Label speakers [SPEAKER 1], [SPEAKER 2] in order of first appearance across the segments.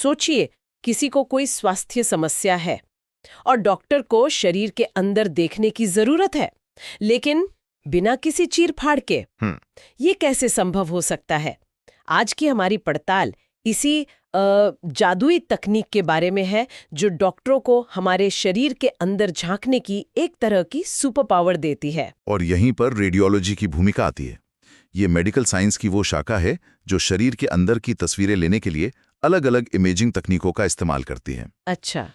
[SPEAKER 1] सोचिए, किसी को कोई स्वास्थ्य समस्या है और डॉक्टर को शरीर के अंदर देखने की जरूरत है, लेकिन बिना किसी चीर-फाड़ के। ये कैसे संभव हो सकता है? आज की हमारी पड़ताल इसी जादुई तकनीक के बारे में है, जो डॉक्टरों को हमारे शरीर के अंदर झांकने की एक तरह की सुपर पावर देती है।
[SPEAKER 2] और यहीं पर रेडियोलॉजी की भूमिका आती है। ये मेडिकल साइंस की वो शाखा है जो शरीर के अंदर की तस्वीरें लेने के लिए अलग अलग इमेजिंग तकनीकों का इस्तेमाल करती है।
[SPEAKER 1] अच्छा।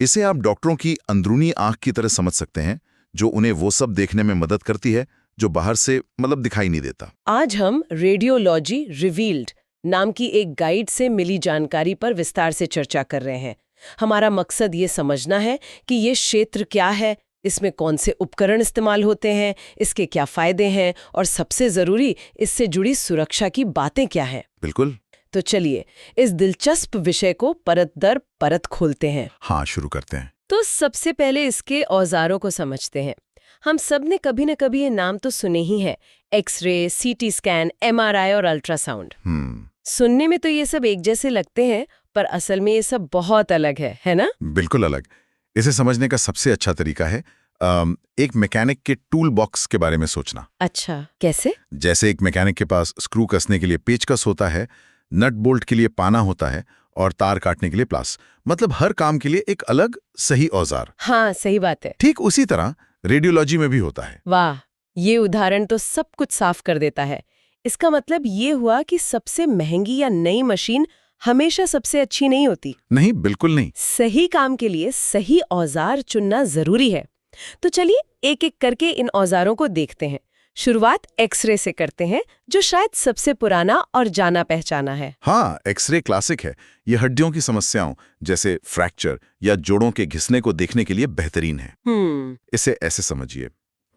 [SPEAKER 2] इसे आप डॉक्टरों की अंदरूनी आंख की तरह समझ सकते हैं, जो उन्हें वो सब देखने में मदद करती है जो बाहर से दिखाई नहीं देता।
[SPEAKER 1] आज हम रेडियोलॉजी रिवील्ड नाम की एक गाइड से मिली जानकारी पर विस्तार से चर्चा कर रहे हैं। हमारा मकसद ये समझना है कि ये क्षेत्र क्या है, इसमें कौन से उपकरण इस्तेमाल होते हैं, इसके क्या फायदे हैं और सबसे जरूरी इससे जुड़ी सुरक्षा की बातें क्या हैं।
[SPEAKER 2] बिल्कुल।
[SPEAKER 1] तो चलिए इस दिलचस्प विषय को परत दर परत खोलते हैं।
[SPEAKER 2] हाँ, शुरू करते हैं।
[SPEAKER 1] तो सबसे पहले इसके औजारों को समझते हैं। हम सब ने कभी न कभी ये नाम तो सुने ही हैं, एक्सरे, सीटी स्कैन, एमआरआई और अल्ट्रासाउंड। सुनने में तो ये सब एक जैसे लगते हैं, पर असल में ये सब बहुत अलग है ना?
[SPEAKER 2] बिल्कुल अलग। इसे समझने का सबसे अच्छा तरीका है एक मैकेनिक के टूल बॉक्स के बारे में सोचना।
[SPEAKER 1] अच्छा, कैसे?
[SPEAKER 2] जैसे एक मैकेनिक के पास स्क्रू कसने के लिए पेचकस होता है, नट बोल्ट के लिए पाना होता है और तार काटने के लिए प्लास। हर काम के लिए एक अलग सही औजार।
[SPEAKER 1] हाँ, सही बात है।
[SPEAKER 2] ठीक उसी तरह रेडियोलॉजी में भी होता है।
[SPEAKER 1] वाह, ये उदाहरण तो सब कुछ साफ कर देता है। इसका मतलब ये हुआ कि सबसे महंगी या नई मशीन हमेशा सबसे अच्छी नहीं होती।
[SPEAKER 2] नहीं, बिल्कुल नहीं।
[SPEAKER 1] सही काम के लिए सही औजार चुनना जरूरी है। तो चलिए एक एक करके इन औजारों को देखते हैं। शुरुआत एक्सरे से करते हैं, जो शायद सबसे पुराना और जाना पहचाना है।
[SPEAKER 2] हाँ, एक्सरे क्लासिक है। ये हड्डियों की समस्याओं जैसे फ्रैक्चर या जोड़ों के घिसने को देखने के लिए बेहतरीन है। इसे ऐसे समझिए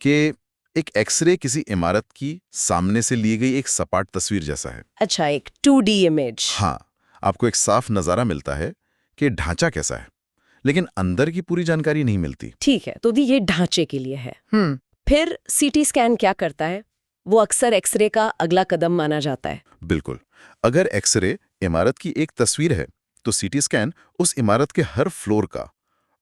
[SPEAKER 2] कि एक एक्सरे किसी इमारत की सामने से ली गई एक सपाट तस्वीर जैसा है।
[SPEAKER 1] अच्छा, एक 2D इमेज।
[SPEAKER 2] हाँ, आपको एक साफ नजारा मिलता है कि ढांचा कैसा है, लेकिन अंदर की पूरी जानकारी नहीं मिलती।
[SPEAKER 1] ठीक है, तो ये ढांचे के लिए है। फिर सीटी स्कैन क्या करता है? वो अक्सर एक्सरे का अगला कदम माना जाता है।
[SPEAKER 2] बिल्कुल। अगर एक्सरे इमारत की एक तस्वीर है, तो सीटी स्कैन उस इमारत के हर फ्लोर का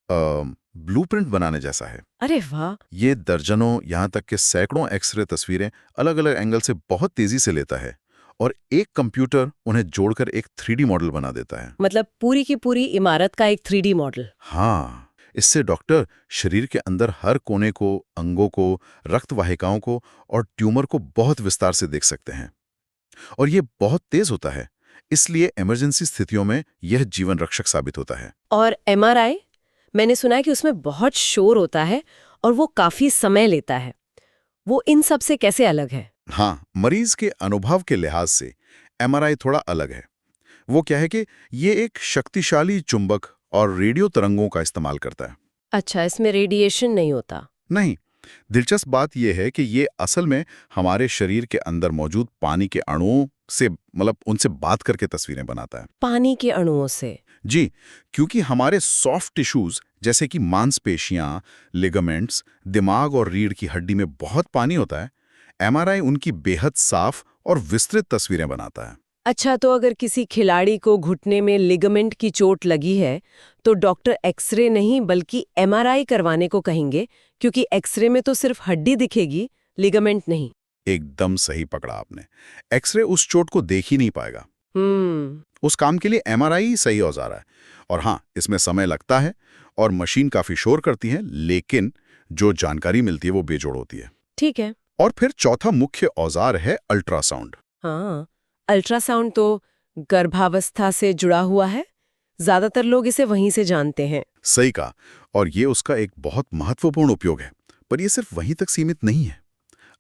[SPEAKER 2] ब्लूप्रिंट बनाने जैसा है।
[SPEAKER 1] अरे वाह!
[SPEAKER 2] ये दर्जनों, यहाँ तक कि सैकड़ों एक्सरे तस्वीरें अलग अलग एंगल से बहुत तेजी से लेता है और एक कंप्यूटर उन्हें जोड़कर एक 3D मॉडल बना देता है।
[SPEAKER 1] मतलब पूरी की पूरी इमारत का एक 3D मॉडल।
[SPEAKER 2] हाँ, इससे डॉक्टर शरीर के अंदर हर कोने को, अंगों को, रक्त वाहिकाओं को और ट्यूमर को बहुत विस्तार से देख सकते हैं। और ये बहुत तेज होता है, इसलिए इमरजेंसी स्थितियों में यह जीवन रक्षक साबित होता है।
[SPEAKER 1] और एमआरआई? मैंने सुना है कि उसमें बहुत शोर होता है और वो काफी समय लेता है। वो इन सब से कैसे अलग है?
[SPEAKER 2] हाँ, मरीज के अनुभव के लिहाज से एमआरआई थोड़ा अलग है। वो क्या है कि ये एक शक्तिशाली चुंबक और रेडियो तरंगों का इस्तेमाल करता है।
[SPEAKER 1] अच्छा, इसमें रेडिएशन नहीं होता?
[SPEAKER 2] नहीं, दिलचस्प बात यह है कि ये असल में हमारे शरीर के अंदर मौजूद पानी के अणुओं से उनसे बात करके तस्वीरें बनाता है।
[SPEAKER 1] पानी के अणुओं से?
[SPEAKER 2] जी, क्योंकि हमारे सॉफ्ट टिश्यूज जैसे कि मांसपेशियां, लिगामेंट्स, दिमाग और रीढ़ की हड्डी में बहुत पानी होता है। एमआरआई उनकी बेहद साफ और विस्तृत तस्वीरें बनाता है।
[SPEAKER 1] अच्छा, तो अगर किसी खिलाड़ी को घुटने में लिगामेंट की चोट लगी है, तो डॉक्टर एक्सरे नहीं बल्कि एमआरआई करवाने को कहेंगे, क्योंकि एक्सरे में तो सिर्फ हड्डी दिखेगी, लिगामेंट नहीं।
[SPEAKER 2] एकदम सही पकड़ा आपने। एक्सरे उस चोट को देख ही नहीं पाएगा। उस काम के लिए एमआरआई सही औजार है। और हाँ, इसमें समय लगता है और मशीन काफी शोर करती है, लेकिन जो जानकारी मिलती है वो बेजोड़ होती है।
[SPEAKER 1] ठीक है।
[SPEAKER 2] और फिर चौथा मुख्य औजार है अल्ट्रासाउंड।
[SPEAKER 1] हाँ, अल्ट्रासाउंड तो गर्भावस्था से जुड़ा हुआ है। ज्यादातर लोग इसे वहीं से जानते हैं।
[SPEAKER 2] सही कहा, और ये उसका एक बहुत महत्वपूर्ण उपयोग है। पर ये सिर्फ वहीं तक सीमित नहीं है।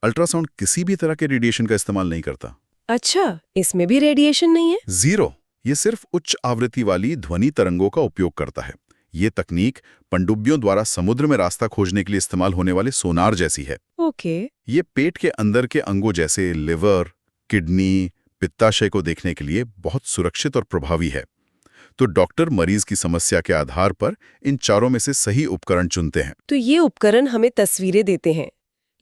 [SPEAKER 2] अल्ट्रासाउंड किसी भी तरह के रेडिएशन का इस्तेमाल नहीं करता।
[SPEAKER 1] अच्छा, इसमें भी रेडिएशन नहीं है?
[SPEAKER 2] जीरो। ये सिर्फ उच्च आवृत्ति वाली ध्वनि तरंगों का उपयोग करता है। ये तकनीक पनडुब्बियों द्वारा समुद्र में रास्ता खोजने के लिए इस्तेमाल होने वाले सोनार जैसी है।
[SPEAKER 1] ओके।
[SPEAKER 2] ये पेट के अंदर के अंगों जैसे लिवर, किडनी, पित्ताशय को देखने के लिए बहुत सुरक्षित और प्रभावी है। तो डॉक्टर मरीज की समस्या के आधार पर इन चारों में से सही उपकरण चुनते हैं।
[SPEAKER 1] तो ये उपकरण हमें तस्वीरें देते हैं,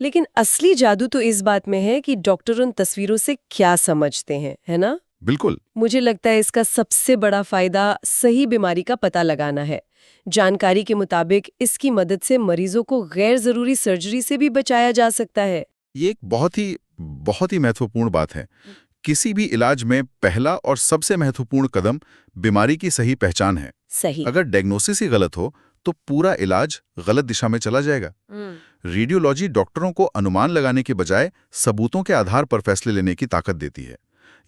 [SPEAKER 1] लेकिन असली जादू तो इस बात में है कि डॉक्टर उन तस्वीरों से क्या समझते हैं, है ना?
[SPEAKER 2] बिल्कुल।
[SPEAKER 1] मुझे लगता है इसका सबसे बड़ा फायदा सही बीमारी का पता लगाना है। जानकारी के मुताबिक इसकी मदद से मरीजों को गैर जरूरी सर्जरी से भी बचाया जा सकता है।
[SPEAKER 2] ये एक बहुत ही महत्वपूर्ण बात है। किसी भी इलाज में पहला और सबसे महत्वपूर्ण कदम बीमारी की सही पहचान है।
[SPEAKER 1] सही।
[SPEAKER 2] अगर डायग्नोसिस ही गलत हो तो पूरा इलाज गलत दिशा में चला जाएगा। रेडियोलॉजी डॉक्टरों को अनुमान लगाने के बजाय सबूतों के आधार पर फैसले लेने की ताकत देती है।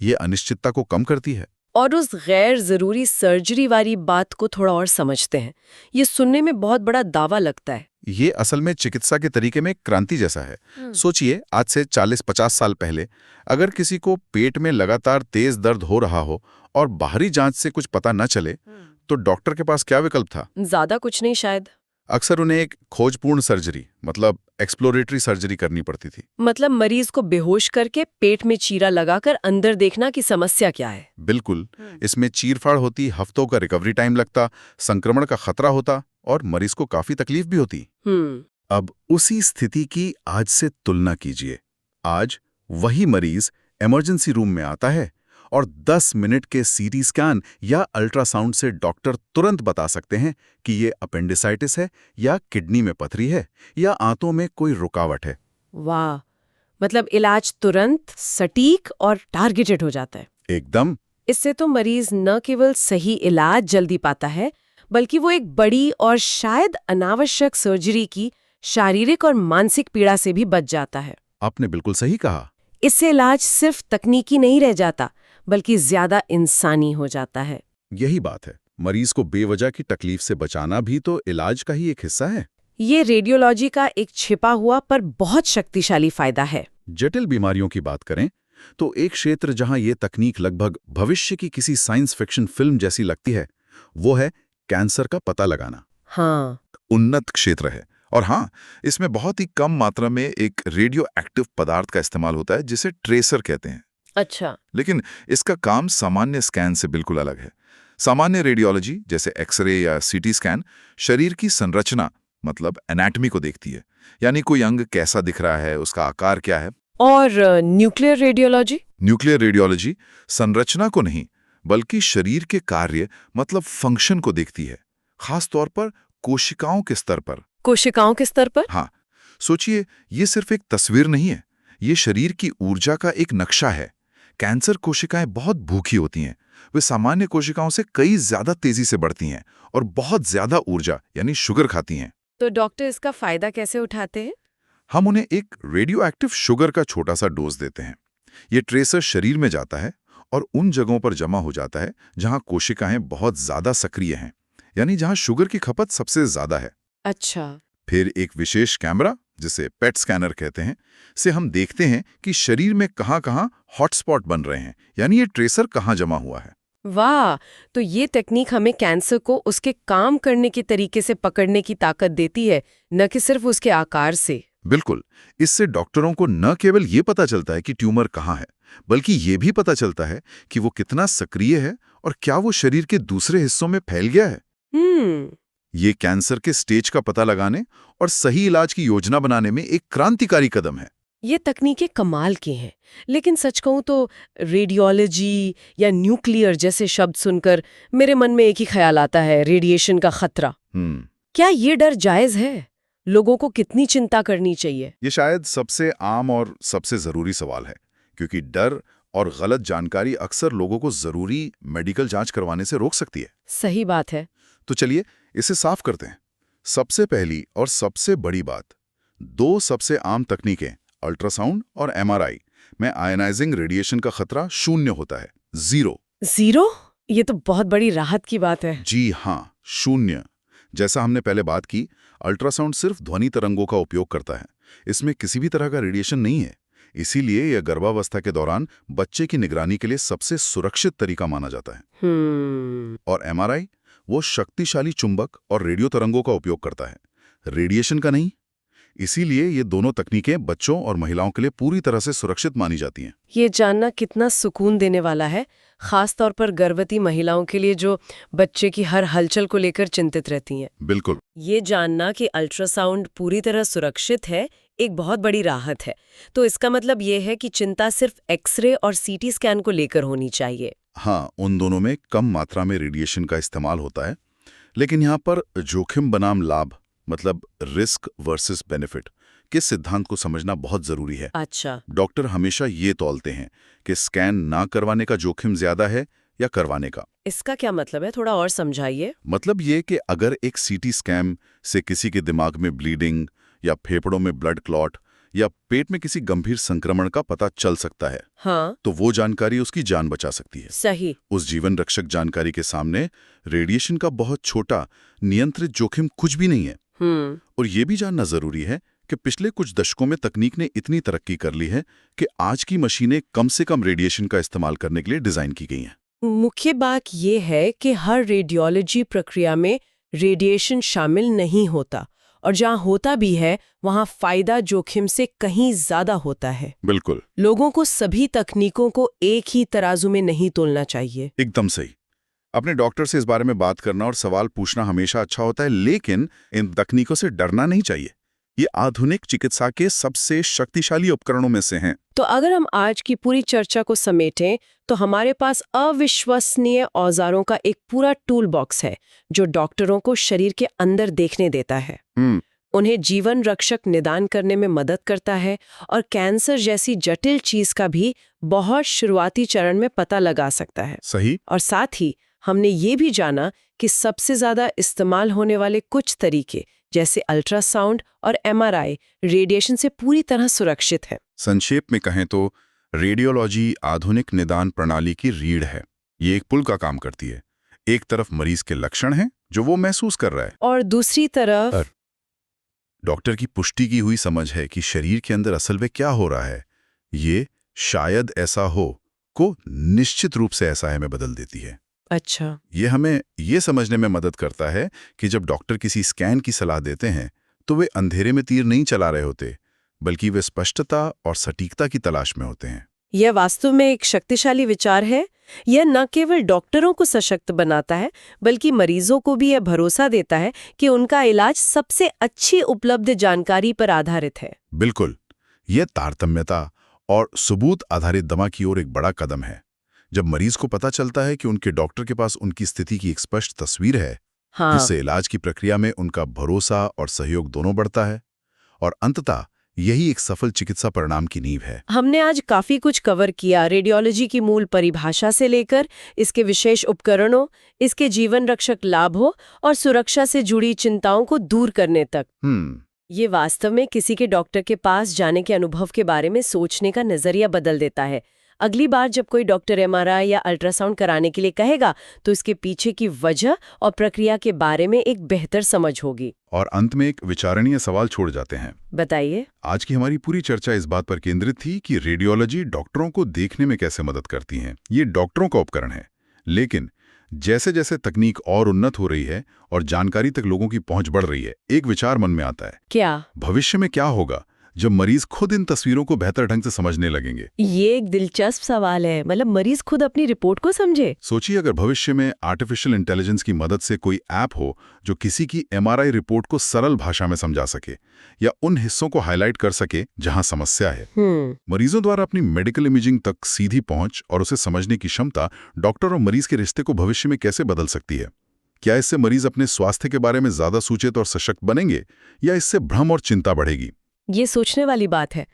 [SPEAKER 2] ये अनिश्चितता को कम करती है।
[SPEAKER 1] और उस गैर जरूरी सर्जरी वाली बात को थोड़ा और समझते हैं। ये सुनने में बहुत बड़ा दावा लगता है।
[SPEAKER 2] ये असल में चिकित्सा के तरीके में क्रांति जैसा है। सोचिए, आज से 40-50 साल पहले अगर किसी को पेट में लगातार तेज दर्द हो रहा हो और बाहरी जांच से कुछ पता न चले तो डॉक्टर के पास क्या विकल्प था?
[SPEAKER 1] ज्यादा कुछ नहीं शायद।
[SPEAKER 2] अक्सर उन्हें एक खोजपूर्ण सर्जरी, मतलब एक्सप्लोरेटरी सर्जरी करनी पड़ती थी।
[SPEAKER 1] मतलब मरीज को बेहोश करके पेट में चीरा लगाकर अंदर देखना कि समस्या क्या है।
[SPEAKER 2] बिल्कुल। इसमें चीरफाड़ होती, हफ्तों का रिकवरी टाइम लगता, संक्रमण का खतरा होता और मरीज को काफी तकलीफ भी होती। अब उसी स्थिति की आज से तुलना कीजिए। आज वही मरीज इमरजेंसी रूम में आता है और 10 मिनट के सीटी स्कैन या अल्ट्रासाउंड से डॉक्टर तुरंत बता सकते हैं कि ये अपेंडिसाइटिस है या किडनी में पथरी है या आंतों में कोई रुकावट है।
[SPEAKER 1] वाह, मतलब इलाज तुरंत, सटीक और टारगेटेड हो जाता है।
[SPEAKER 2] एकदम।
[SPEAKER 1] इससे तो मरीज न केवल सही इलाज जल्दी पाता है, बल्कि वो एक बड़ी और शायद अनावश्यक सर्जरी की शारीरिक और मानसिक पीड़ा से भी बच जाता है।
[SPEAKER 2] आपने बिल्कुल सही कहा।
[SPEAKER 1] इससे इलाज सिर्फ तकनीकी नहीं रह जाता, बल्कि ज्यादा इंसानी हो जाता है।
[SPEAKER 2] यही बात है। मरीज को बेवजह की तकलीफ से बचाना भी तो इलाज का ही एक हिस्सा है।
[SPEAKER 1] ये रेडियोलॉजी का एक छिपा हुआ पर बहुत शक्तिशाली फायदा है।
[SPEAKER 2] जटिल बीमारियों की बात करें तो एक क्षेत्र जहां ये तकनीक लगभग भविष्य की किसी साइंस फिक्शन फिल्म जैसी लगती है, वो है कैंसर का पता लगाना।
[SPEAKER 1] हाँ,
[SPEAKER 2] उन्नत क्षेत्र है। और हाँ, इसमें बहुत ही कम मात्रा में एक रेडियो एक्टिव पदार्थ का इस्तेमाल होता है जिसे ट्रेसर कहते हैं।
[SPEAKER 1] अच्छा।
[SPEAKER 2] लेकिन इसका काम सामान्य स्कैन से बिल्कुल अलग है। सामान्य रेडियोलॉजी जैसे एक्सरे या सीटी स्कैन शरीर की संरचना, मतलब एनाटॉमी को देखती है, यानी कोई अंग कैसा दिख रहा है, उसका आकार क्या है।
[SPEAKER 1] और न्यूक्लियर रेडियोलॉजी?
[SPEAKER 2] न्यूक्लियर रेडियोलॉजी संरचना को नहीं, बल्कि शरीर के कार्य, मतलब फंक्शन को देखती है, खास तौर पर कोशिकाओं के स्तर पर।
[SPEAKER 1] कोशिकाओं के स्तर पर?
[SPEAKER 2] हाँ, सोचिए, ये सिर्फ एक तस्वीर नहीं है, ये शरीर की ऊर्जा का एक नक्शा है। कैंसर कोशिकाएं बहुत भूखी होती हैं। वे सामान्य कोशिकाओं से कई ज्यादा तेजी से बढ़ती हैं और बहुत ज्यादा ऊर्जा यानी शुगर खाती हैं।
[SPEAKER 1] तो डॉक्टर इसका फायदा कैसे उठाते हैं?
[SPEAKER 2] हम उन्हें एक रेडियो एक्टिव शुगर का छोटा सा डोज देते हैं। ये ट्रेसर शरीर में जाता है और उन जगहों पर जमा हो जाता है जहां कोशिकाएं बहुत ज्यादा सक्रिय हैं, यानी जहां शुगर की खपत सबसे ज्यादा है।
[SPEAKER 1] अच्छा।
[SPEAKER 2] फिर एक विशेष कैमरा, जिसे पेट स्कैनर कहते हैं, से हम देखते हैं कि शरीर में कहां-कहां हॉटस्पॉट बन रहे हैं, यानी ये ट्रेसर कहां जमा हुआ है।
[SPEAKER 1] वाह, तो ये टेक्निक हमें कैंसर को उसके काम करने के तरीके से पकड़ने की ताकत देती है, न कि सिर्फ उसके आकार से।
[SPEAKER 2] बिल्कुल। इससे डॉक्टरों को न केवल ये पता चलता है कि ट्यूमर कहाँ है, बल्कि ये भी पता चलता है कि वो कितना सक्रिय है और क्या वो शरीर के दूसरे हिस्सों में फैल गया है। ये कैंसर के स्टेज का पता लगाने और सही इलाज की योजना बनाने में एक क्रांतिकारी कदम है।
[SPEAKER 1] ये तकनीकें कमाल की हैं, लेकिन सच कहूं तो रेडियोलॉजी या न्यूक्लियर जैसे शब्द सुनकर मेरे मन में एक ही ख्याल आता है, रेडिएशन का खतरा। क्या ये डर जायज है? लोगों को कितनी चिंता करनी चाहिए?
[SPEAKER 2] ये शायद सबसे आम और सबसे जरूरी सवाल है, क्योंकि डर और गलत जानकारी अक्सर लोगों को जरूरी मेडिकल जांच करवाने से रोक सकती है।
[SPEAKER 1] सही बात है।
[SPEAKER 2] तो चलिए इसे साफ करते हैं। सबसे पहली और सबसे बड़ी बात, दो सबसे आम तकनीकें अल्ट्रासाउंड और एमआरआई में आयनाइजिंग रेडिएशन का खतरा 0 होता है। 0।
[SPEAKER 1] 0? ये तो बहुत बड़ी राहत की बात है।
[SPEAKER 2] जी हाँ, 0। जैसा हमने पहले बात की, अल्ट्रासाउंड सिर्फ ध्वनि तरंगों का उपयोग करता है। इसमें किसी भी तरह का रेडिएशन नहीं है। इसीलिए यह गर्भावस्था के दौरान बच्चे की निगरानी के लिए सबसे सुरक्षित तरीका माना जाता है। और एमआरआई वो शक्तिशाली चुंबक और रेडियो तरंगों का उपयोग करता है, रेडिएशन का नहीं। इसीलिए ये दोनों तकनीकें बच्चों और महिलाओं के लिए पूरी तरह से सुरक्षित मानी जाती हैं।
[SPEAKER 1] ये जानना कितना सुकून देने वाला है, खास तौर पर गर्भवती महिलाओं के लिए जो बच्चे की हर हलचल को लेकर चिंतित रहती हैं।
[SPEAKER 2] बिल्कुल।
[SPEAKER 1] ये जानना कि अल्ट्रासाउंड पूरी तरह सुरक्षित है, एक बहुत बड़ी राहत है। तो इसका मतलब ये है कि चिंता सिर्फ एक्सरे और सीटी स्कैन को लेकर होनी चाहिए।
[SPEAKER 2] हाँ, उन दोनों में कम मात्रा में रेडिएशन का इस्तेमाल होता है, लेकिन यहाँ पर जोखिम बनाम लाभ मतलब रिस्क वर्सेस बेनिफिट के सिद्धांत को समझना बहुत जरूरी है।
[SPEAKER 1] अच्छा।
[SPEAKER 2] डॉक्टर हमेशा ये तौलते हैं कि स्कैन ना करवाने का जोखिम ज्यादा है या करवाने का।
[SPEAKER 1] इसका क्या मतलब है, थोड़ा और समझाइए।
[SPEAKER 2] मतलब ये कि अगर एक सीटी स्कैन से किसी के दिमाग में ब्लीडिंग या फेफड़ों में ब्लड क्लॉट या पेट में किसी गंभीर संक्रमण का पता चल सकता है,
[SPEAKER 1] हाँ,
[SPEAKER 2] तो वो जानकारी उसकी जान बचा सकती है।
[SPEAKER 1] सही।
[SPEAKER 2] उस जीवन रक्षक जानकारी के सामने रेडिएशन का बहुत छोटा नियंत्रित जोखिम कुछ भी नहीं है। और ये भी जानना जरूरी है कि पिछले कुछ दशकों में तकनीक ने इतनी तरक्की कर ली है कि आज की मशीनें कम से कम रेडिएशन का इस्तेमाल करने के लिए डिजाइन की गई हैं।
[SPEAKER 1] मुख्य बात ये है कि हर रेडियोलॉजी प्रक्रिया में रेडिएशन शामिल नहीं होता, और जहाँ होता भी है वहाँ फायदा जोखिम से कहीं ज्यादा होता है।
[SPEAKER 2] बिल्कुल।
[SPEAKER 1] लोगों को सभी तकनीकों को एक ही तराजू में नहीं तोलना चाहिए।
[SPEAKER 2] एकदम सही। अपने डॉक्टर से इस बारे में बात करना और सवाल पूछना हमेशा अच्छा होता है, लेकिन इन तकनीकों से डरना नहीं चाहिए। ये आधुनिक चिकित्सा के सबसे शक्तिशाली उपकरणों में से हैं।
[SPEAKER 1] तो अगर हम आज की पूरी चर्चा को समेटें तो हमारे पास अविश्वसनीय औजारों का एक पूरा टूल बॉक्स है जो डॉक्टरों को शरीर के अंदर देखने देता है, उन्हें जीवन रक्षक निदान करने में मदद करता है और कैंसर जैसी जटिल चीज का भी बहुत शुरुआती चरण में पता लगा सकता है।
[SPEAKER 2] सही।
[SPEAKER 1] और साथ ही हमने ये भी जाना कि सबसे ज्यादा इस्तेमाल होने वाले कुछ तरीके जैसे अल्ट्रासाउंड और एमआरआई रेडिएशन से पूरी तरह सुरक्षित है।
[SPEAKER 2] संक्षेप में कहें तो रेडियोलॉजी आधुनिक निदान प्रणाली की रीढ़ है। ये एक पुल का काम करती है। एक तरफ मरीज के लक्षण हैं जो वो महसूस कर रहा है,
[SPEAKER 1] और दूसरी तरफ
[SPEAKER 2] डॉक्टर की पुष्टि की हुई समझ है कि शरीर के अंदर असल में क्या हो रहा है। ये शायद ऐसा हो को निश्चित रूप से ऐसा है में बदल देती है।
[SPEAKER 1] अच्छा।
[SPEAKER 2] ये हमें ये समझने में मदद करता है कि जब डॉक्टर किसी स्कैन की सलाह देते हैं तो वे अंधेरे में तीर नहीं चला रहे होते, बल्कि वे स्पष्टता और सटीकता की तलाश में होते हैं।
[SPEAKER 1] यह वास्तव में एक शक्तिशाली विचार है। यह न केवल डॉक्टरों को सशक्त बनाता है बल्कि मरीजों को भी यह भरोसा देता है कि उनका इलाज सबसे अच्छी उपलब्ध जानकारी पर आधारित है।
[SPEAKER 2] बिल्कुल। यह तारतम्यता और सबूत आधारित दवा की ओर एक बड़ा कदम है। जब मरीज को पता चलता है कि उनके डॉक्टर के पास उनकी स्थिति की एक स्पष्ट तस्वीर है,
[SPEAKER 1] हाँ।
[SPEAKER 2] जिससे इलाज की प्रक्रिया में उनका भरोसा और सहयोग दोनों बढ़ता है, और अंततः यही एक सफल चिकित्सा परिणाम की नींव है।
[SPEAKER 1] हमने आज काफी कुछ कवर किया, रेडियोलॉजी की मूल परिभाषा से लेकर इसके विशेष उपकरणों, इसके जीवन रक्षक लाभों और सुरक्षा से जुड़ी चिंताओं को दूर करने तक। ये वास्तव में किसी के डॉक्टर के पास जाने के अनुभव के बारे में सोचने का नजरिया बदल देता है। अगली बार जब कोई डॉक्टर एमआरआई या अल्ट्रासाउंड कराने के लिए कहेगा तो इसके पीछे की वजह और प्रक्रिया के बारे में एक बेहतर समझ होगी।
[SPEAKER 2] और अंत में एक विचारणीय सवाल छोड़ जाते हैं।
[SPEAKER 1] बताइए।
[SPEAKER 2] आज की हमारी पूरी चर्चा इस बात पर केंद्रित थी कि रेडियोलॉजी डॉक्टरों को देखने में कैसे मदद करती है। ये डॉक्टरों का उपकरण है, लेकिन जैसे जैसे तकनीक और उन्नत हो रही है और जानकारी तक लोगों की पहुंच बढ़ रही है, एक विचार मन में आता है।
[SPEAKER 1] क्या?
[SPEAKER 2] भविष्य में क्या होगा जब मरीज खुद इन तस्वीरों को बेहतर ढंग से समझने लगेंगे?
[SPEAKER 1] ये एक दिलचस्प सवाल है। मतलब मरीज खुद अपनी रिपोर्ट को समझे।
[SPEAKER 2] सोचिए अगर भविष्य में आर्टिफिशियल इंटेलिजेंस की मदद से कोई ऐप हो जो किसी की एमआरआई रिपोर्ट को सरल भाषा में समझा सके या उन हिस्सों को हाईलाइट कर सके जहां समस्या है। मरीजों द्वारा अपनी मेडिकल इमेजिंग तक सीधी पहुंच और उसे समझने की क्षमता डॉक्टर और मरीज के रिश्ते को भविष्य में कैसे बदल सकती है? क्या इससे मरीज अपने स्वास्थ्य के बारे में ज्यादा सूचित और सशक्त बनेंगे, या इससे भ्रम और चिंता बढ़ेगी?
[SPEAKER 1] ये सोचने वाली बात है।